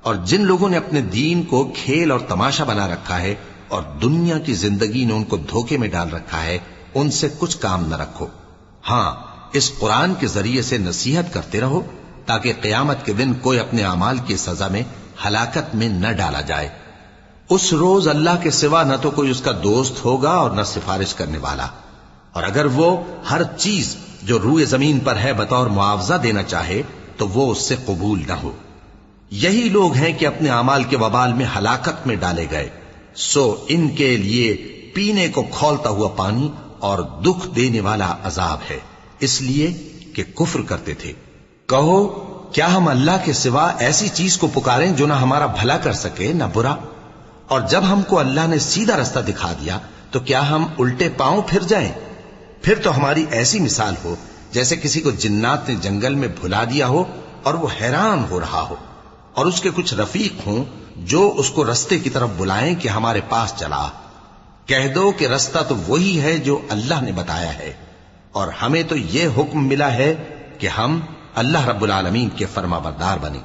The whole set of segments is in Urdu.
اور جن لوگوں نے اپنے دین کو کھیل اور تماشا بنا رکھا ہے اور دنیا کی زندگی نے ان کو دھوکے میں ڈال رکھا ہے، ان سے کچھ کام نہ رکھو۔ ہاں، اس قرآن کے ذریعے سے نصیحت کرتے رہو تاکہ قیامت کے دن کوئی اپنے اعمال کی سزا میں ہلاکت میں نہ ڈالا جائے۔ اس روز اللہ کے سوا نہ تو کوئی اس کا دوست ہوگا اور نہ سفارش کرنے والا، اور اگر وہ ہر چیز جو روئے زمین پر ہے بطور معاوضہ دینا چاہے تو وہ اس سے قبول نہ ہو۔ یہی لوگ ہیں کہ اپنے اعمال کے وبال میں ہلاکت میں ڈالے گئے، سو ان کے لیے پینے کو کھولتا ہوا پانی اور دکھ دینے والا عذاب ہے، اس لیے کہ کفر کرتے تھے۔ کہو، کیا ہم اللہ کے سوا ایسی چیز کو پکاریں جو نہ ہمارا بھلا کر سکے نہ برا؟ اور جب ہم کو اللہ نے سیدھا رستہ دکھا دیا تو کیا ہم الٹے پاؤں پھر جائیں؟ پھر تو ہماری ایسی مثال ہو جیسے کسی کو جنات نے جنگل میں بھلا دیا ہو اور وہ حیران ہو رہا ہو، اور اس کے کچھ رفیق ہوں جو اس کو رستے کی طرف بلائیں کہ ہمارے پاس چلا۔ کہہ دو کہ رستہ تو وہی ہے جو اللہ نے بتایا ہے، اور ہمیں تو یہ حکم ملا ہے کہ ہم اللہ رب العالمین کے فرما بردار بنیں،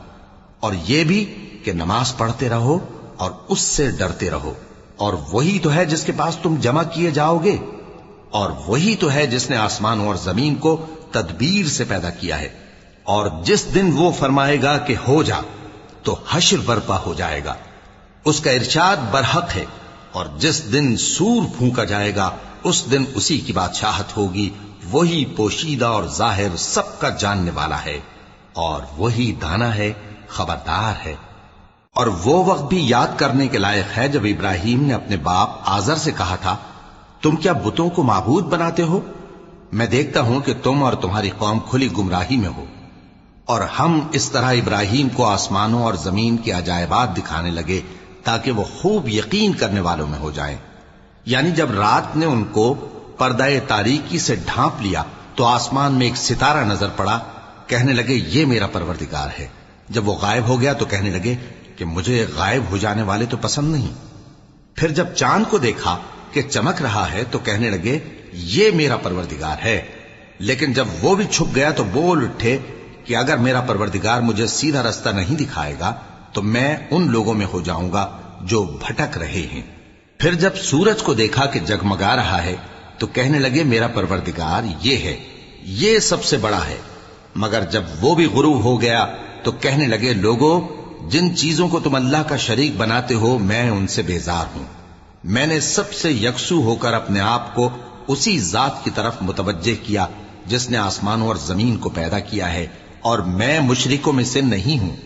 اور یہ بھی کہ نماز پڑھتے رہو اور اس سے ڈرتے رہو، اور وہی تو ہے جس کے پاس تم جمع کیے جاؤ گے، اور وہی تو ہے جس نے آسمان اور زمین کو تدبیر سے پیدا کیا ہے، اور جس دن وہ فرمائے گا کہ ہو جا تو حشر برپا ہو جائے گا، اس کا ارشاد برحق ہے، اور جس دن سور پھونکا جائے گا اس دن اسی کی بادشاہت ہوگی، وہی پوشیدہ اور ظاہر سب کا جاننے والا ہے، اور وہی دانا ہے، خبردار ہے۔ اور وہ وقت بھی یاد کرنے کے لائق ہے جب ابراہیم نے اپنے باپ آزر سے کہا تھا، تم کیا بتوں کو معبود بناتے ہو؟ میں دیکھتا ہوں کہ تم اور تمہاری قوم کھلی گمراہی میں ہو۔ اور ہم اس طرح ابراہیم کو آسمانوں اور زمین کے عجائبات دکھانے لگے تاکہ وہ خوب یقین کرنے والوں میں ہو جائیں۔ یعنی جب رات نے ان کو پردہ تاریکی سے ڈھانپ لیا تو آسمان میں ایک ستارہ نظر پڑا، کہنے لگے یہ میرا پروردگار ہے۔ جب وہ غائب ہو گیا تو کہنے لگے کہ مجھے غائب ہو جانے والے تو پسند نہیں۔ پھر جب چاند کو دیکھا کہ چمک رہا ہے تو کہنے لگے یہ میرا پروردگار ہے۔ لیکن جب وہ بھی چھپ گیا تو بول اٹھے کہ اگر میرا پروردگار مجھے سیدھا رستہ نہیں دکھائے گا تو میں ان لوگوں میں ہو جاؤں گا جو بھٹک رہے ہیں۔ پھر جب سورج کو دیکھا کہ جگمگا رہا ہے تو کہنے لگے میرا پروردگار یہ ہے، یہ سب سے بڑا ہے۔ مگر جب وہ بھی غروب ہو گیا تو کہنے لگے لوگوں، جن چیزوں کو تم اللہ کا شریک بناتے ہو میں ان سے بیزار ہوں۔ میں نے سب سے یکسو ہو کر اپنے آپ کو اسی ذات کی طرف متوجہ کیا جس نے آسمانوں اور زمین کو پیدا کیا ہے، اور میں مشرکوں میں سے نہیں ہوں۔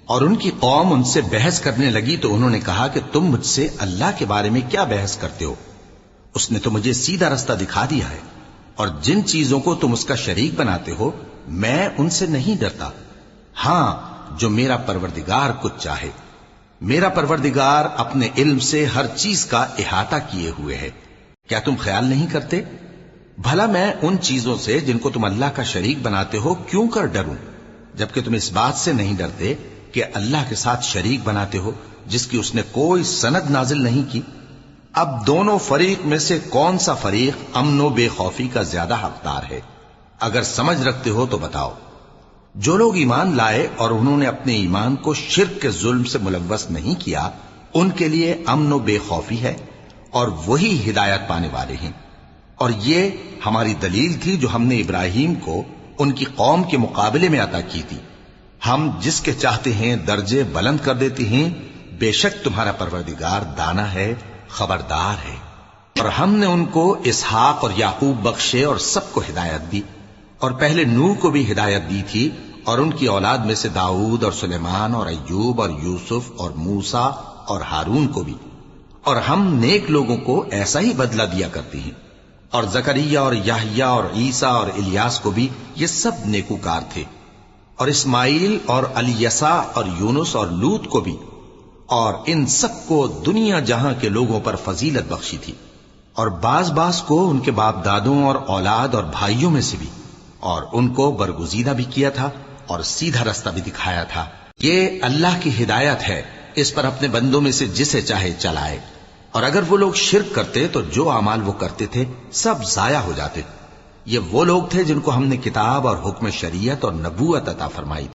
اور ان کی قوم ان سے بحث کرنے لگی تو انہوں نے کہا کہ تم مجھ سے اللہ کے بارے میں کیا بحث کرتے ہو؟ اس نے تو مجھے سیدھا رستہ دکھا دیا ہے، اور جن چیزوں کو تم اس کا شریک بناتے ہو میں ان سے نہیں ڈرتا، ہاں جو میرا پروردگار کچھ چاہے۔ میرا پروردگار اپنے علم سے ہر چیز کا احاطہ کیے ہوئے ہے۔ کیا تم خیال نہیں کرتے؟ بھلا میں ان چیزوں سے جن کو تم اللہ کا شریک بناتے ہو کیوں کر ڈروں، جبکہ تم اس بات سے نہیں ڈرتے کہ اللہ کے ساتھ شریک بناتے ہو جس کی اس نے کوئی سند نازل نہیں کی۔ اب دونوں فریق میں سے کون سا فریق امن و بے خوفی کا زیادہ حقدار ہے؟ اگر سمجھ رکھتے ہو تو بتاؤ۔ جو لوگ ایمان لائے اور انہوں نے اپنے ایمان کو شرک کے ظلم سے ملوث نہیں کیا، ان کے لیے امن و بے خوفی ہے، اور وہی ہدایت پانے والے ہیں۔ اور یہ ہماری دلیل تھی جو ہم نے ابراہیم کو ان کی قوم کے مقابلے میں عطا کی تھی۔ ہم جس کے چاہتے ہیں درجے بلند کر دیتے ہیں، بے شک تمہارا پروردگار دانا ہے، خبردار ہے۔ اور ہم نے ان کو اسحاق اور یعقوب بخشے اور سب کو ہدایت دی، اور پہلے نوح کو بھی ہدایت دی تھی، اور ان کی اولاد میں سے داؤد اور سلیمان اور ایوب اور یوسف اور موسیٰ اور ہارون کو بھی۔ اور ہم نیک لوگوں کو ایسا ہی بدلہ دیا کرتے ہیں۔ اور زکریا اور یحییٰ اور عیسیٰ اور الیاس کو بھی، یہ سب نیکوکار تھے۔ اور اسماعیل اور الیسع اور یونس اور لوط کو بھی، اور ان سب کو دنیا جہاں کے لوگوں پر فضیلت بخشی تھی، اور بعض کو ان کے باپ دادوں اور اولاد اور بھائیوں میں سے بھی، اور ان کو برگزیدہ بھی کیا تھا اور سیدھا رستہ بھی دکھایا تھا۔ یہ اللہ کی ہدایت ہے، اس پر اپنے بندوں میں سے جسے چاہے چلائے۔ اور اگر وہ لوگ شرک کرتے تو جو اعمال وہ کرتے تھے سب ضائع ہو جاتے۔ یہ وہ لوگ تھے جن کو ہم نے کتاب اور حکم شریعت اور نبوت عطا فرمائی